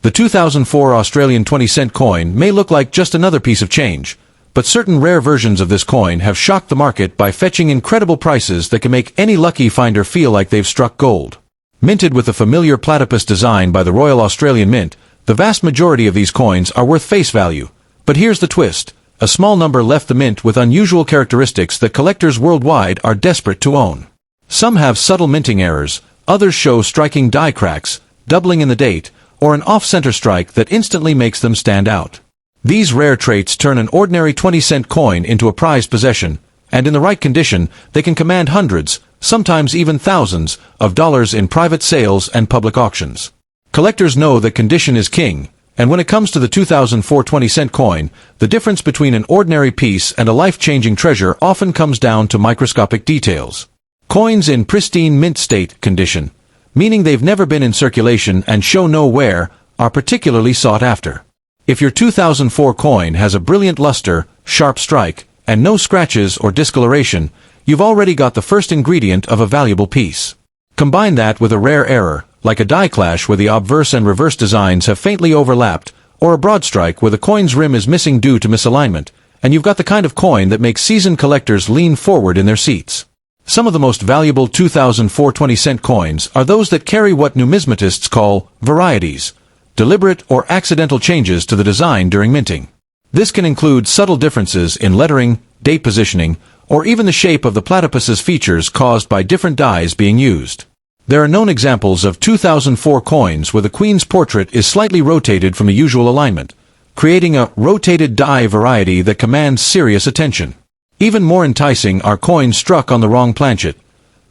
The 2004 Australian 20-cent coin may look like just another piece of change, but certain rare versions of this coin have shocked the market by fetching incredible prices that can make any lucky finder feel like they've struck gold. Minted with the familiar platypus design by the Royal Australian Mint, the vast majority of these coins are worth face value. But here's the twist. A small number left the mint with unusual characteristics that collectors worldwide are desperate to own. Some have subtle minting errors, others show striking die cracks, doubling in the date, or an off-center strike that instantly makes them stand out. These rare traits turn an ordinary 20-cent coin into a prized possession, and in the right condition, they can command hundreds, sometimes even thousands, of dollars in private sales and public auctions. Collectors know that condition is king, and when it comes to the 2004 20-cent coin, the difference between an ordinary piece and a life-changing treasure often comes down to microscopic details. Coins in pristine mint state condition, meaning they've never been in circulation and show no wear, are particularly sought after. If your 2004 coin has a brilliant luster, sharp strike, and no scratches or discoloration, you've already got the first ingredient of a valuable piece. Combine that with a rare error, like a die clash where the obverse and reverse designs have faintly overlapped, or a broad strike where the coin's rim is missing due to misalignment, and you've got the kind of coin that makes seasoned collectors lean forward in their seats. Some of the most valuable 2004 20-cent coins are those that carry what numismatists call varieties, deliberate or accidental changes to the design during minting. This can include subtle differences in lettering, date positioning, or even the shape of the platypus's features caused by different dies being used. There are known examples of 2004 coins where the queen's portrait is slightly rotated from the usual alignment, creating a rotated die variety that commands serious attention. Even more enticing are coins struck on the wrong planchet,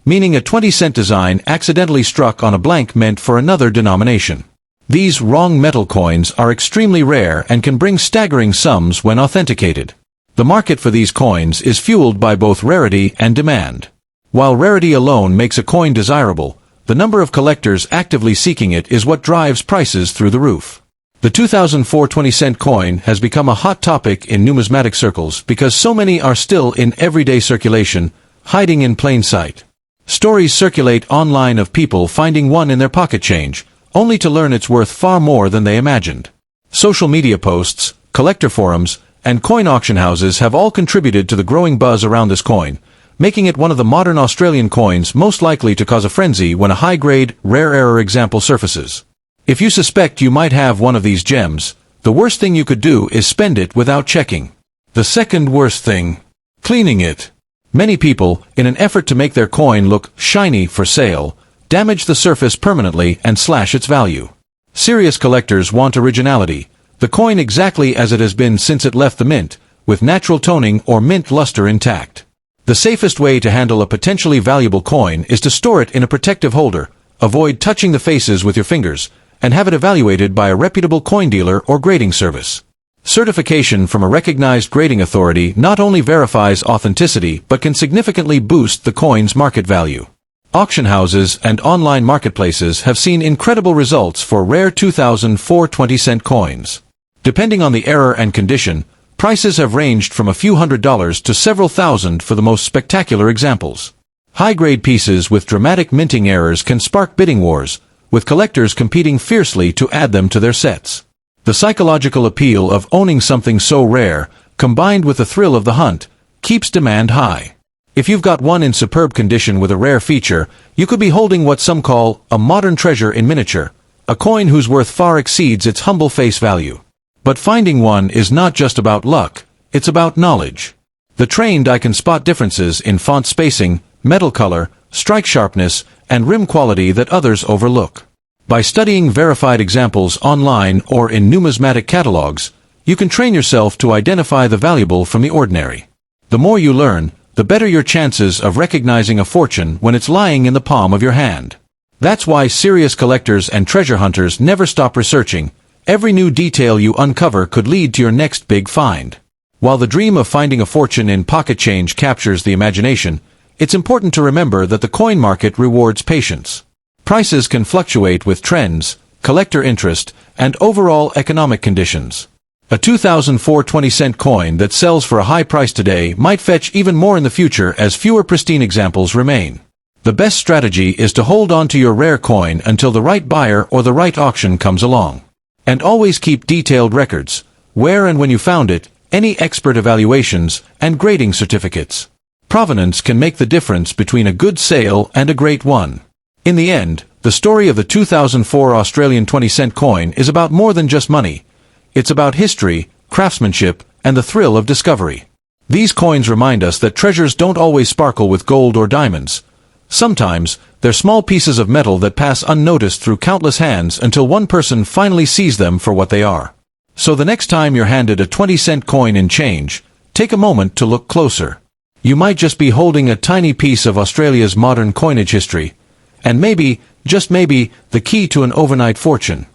meaning a 20-cent design accidentally struck on a blank meant for another denomination. These wrong metal coins are extremely rare and can bring staggering sums when authenticated. The market for these coins is fueled by both rarity and demand. While rarity alone makes a coin desirable, the number of collectors actively seeking it is what drives prices through the roof. The 2004 20-cent coin has become a hot topic in numismatic circles because so many are still in everyday circulation, hiding in plain sight. Stories circulate online of people finding one in their pocket change, only to learn it's worth far more than they imagined. Social media posts, collector forums, and coin auction houses have all contributed to the growing buzz around this coin, making it one of the modern Australian coins most likely to cause a frenzy when a high-grade, rare error example surfaces. If you suspect you might have one of these gems, the worst thing you could do is spend it without checking. The second worst thing, cleaning it. Many people, in an effort to make their coin look shiny for sale, damage the surface permanently and slash its value. Serious collectors want originality, the coin exactly as it has been since it left the mint, with natural toning or mint luster intact. The safest way to handle a potentially valuable coin is to store it in a protective holder, avoid touching the faces with your fingers, and have it evaluated by a reputable coin dealer or grading service. Certification from a recognized grading authority not only verifies authenticity but can significantly boost the coin's market value. Auction houses and online marketplaces have seen incredible results for rare 2004 20-cent coins. Depending on the error and condition, prices have ranged from a few $100s to several thousand for the most spectacular examples. High-grade pieces with dramatic minting errors can spark bidding wars, with collectors competing fiercely to add them to their sets. The psychological appeal of owning something so rare, combined with the thrill of the hunt, keeps demand high. If you've got one in superb condition with a rare feature, you could be holding what some call a modern treasure in miniature, a coin whose worth far exceeds its humble face value. But finding one is not just about luck, it's about knowledge. The trained eye can spot differences in font spacing, metal color, strike sharpness, and rim quality that others overlook. By studying verified examples online or in numismatic catalogs, you can train yourself to identify the valuable from the ordinary. The more you learn, the better your chances of recognizing a fortune when it's lying in the palm of your hand. That's why serious collectors and treasure hunters never stop researching. Every new detail you uncover could lead to your next big find. While the dream of finding a fortune in pocket change captures the imagination, it's important to remember that the coin market rewards patience. Prices can fluctuate with trends, collector interest, and overall economic conditions. A 2004 20-cent coin that sells for a high price today might fetch even more in the future as fewer pristine examples remain. The best strategy is to hold on to your rare coin until the right buyer or the right auction comes along. And always keep detailed records, where and when you found it, any expert evaluations, and grading certificates. Provenance can make the difference between a good sale and a great one. In the end, the story of the 2004 Australian 20-cent coin is about more than just money. It's about history, craftsmanship, and the thrill of discovery. These coins remind us that treasures don't always sparkle with gold or diamonds. Sometimes, they're small pieces of metal that pass unnoticed through countless hands until one person finally sees them for what they are. So the next time you're handed a 20-cent coin in change, take a moment to look closer. You might just be holding a tiny piece of Australia's modern coinage history, and maybe, just maybe, the key to an overnight fortune.